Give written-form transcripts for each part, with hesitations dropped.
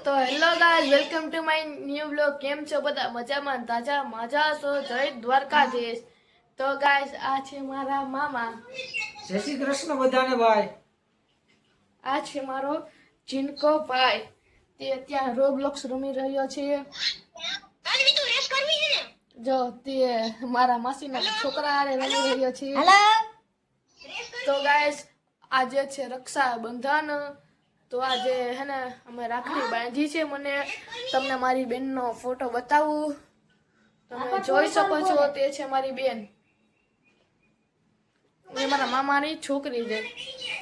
તો hello guys, welcome to my new blog. કેમ છો બધા? મજામાં? તાજા મજા છો? જય દ્વારકાધીશ. તો ગાઈસ, આ છે મારા મામા. જય શ્રી કૃષ્ણ બધાને ભાઈ. આ છે મારો જીનકો ભાઈ. તે અત્યારે રોબ્લોક્સ રમી રહ્યો છે. જો તે મારા માસીના છોકરા હારે રમી રહ્યો છે. તો ગાઈસ, આજે છે રક્ષાબંધન. તો આજે હે ને અમે રાખડી બાંધી છે. મને તમને મારી બેનનો ફોટો બતાવું. તમે જોઈ શકો છો, તે છે મારી બેન. એ મારા મામાની છોકરી છે.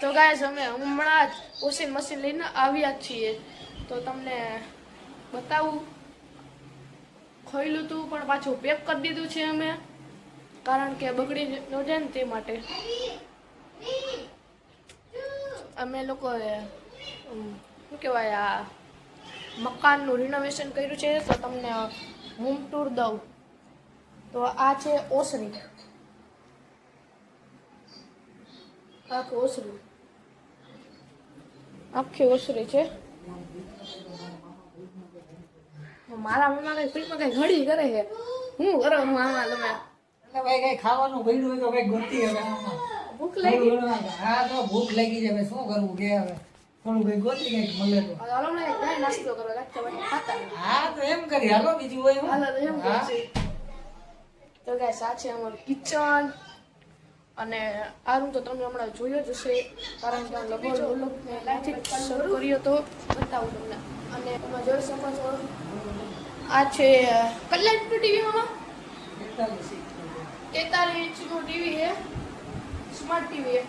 તો ગાઈસ, અમે હમણાં જ વોશિંગ મશીન લઈને આવ્યા છીએ. તો તમને બતાવું. ખોઈલું તું પણ પાછું પેક કરી દીધું છે અમે, કારણ કે બગડી ન જાય ને તે માટે. અમે લોકોએ શું કહેવાય, આ મકાનનું રિનોવેશન કર્યું છે. તો તમને હોમ ટૂર દઉં. તો આ છે ઓસરી, આખી ઓસરી છે. મારા મમ્મા કઈ ફ્રીમાં કઈ ઘડી કરે છે. શું કરો મામા તમે? એટલે ભાઈ કઈ ખાવાનું ભઈડું હોય તો કઈ ગોતી હવે. ભૂખ લાગી? હા, તો ભૂખ લાગી છે. હવે શું કરવું કે હવે થોડું કઈ ગોતી કઈક મળે તો. હાલો ને કઈ નાસ્તો કરો, રાખતા ભાઈ ખાતા. હા, તો એમ કરી હાલો, બીજું હોય હાલો તો એમ કરશે. તો ગાઈસ, આ છે અમારું કિચન. અને આ રૂમ તો તમે હમણાં જોયો જ હશે, કારણ કે લગભગ શરૂ કર્યો તો બતાવું તમને. અને તમે જોઈ શકો છો, આ છે કેટલા ઇંચનું ટીવી મામા? 43 ઇંચનું ટીવી છે. સ્માર્ટ ટીવી છે.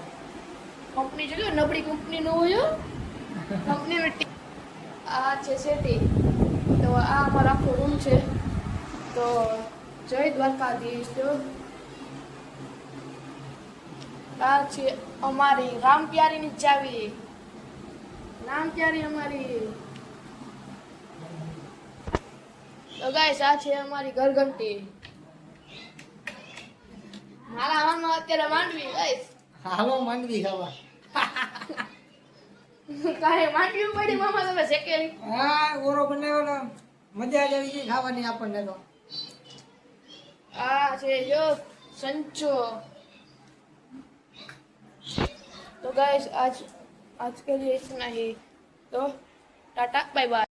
કંપની જોયો, નબળી કંપની નો હોય, કંપની. આ છે સેટી. તો આ અમારો આખો રૂમ છે. તો જય દ્વારકાધીશ. આ છે અમારી રામપ્યારીની ચાવી. રામપ્યારી અમારી. તો ગાઈસ, આ છે અમારી ઘરઘંટી. મારા હાથમાં અત્યારે માંડવી. ગાઈસ, હાલો માંડવી ખાવા. કાંઈ માંડવી પડી મામા તમે શેકેલી? હા, ઓરો બનાવ્યો, મજા જ આવી ગઈ ખાવાની આપણને તો. આ છે જો સંચો. तो गाइस, आज के लिए इतना ही. तो टाटा, बाय बाय.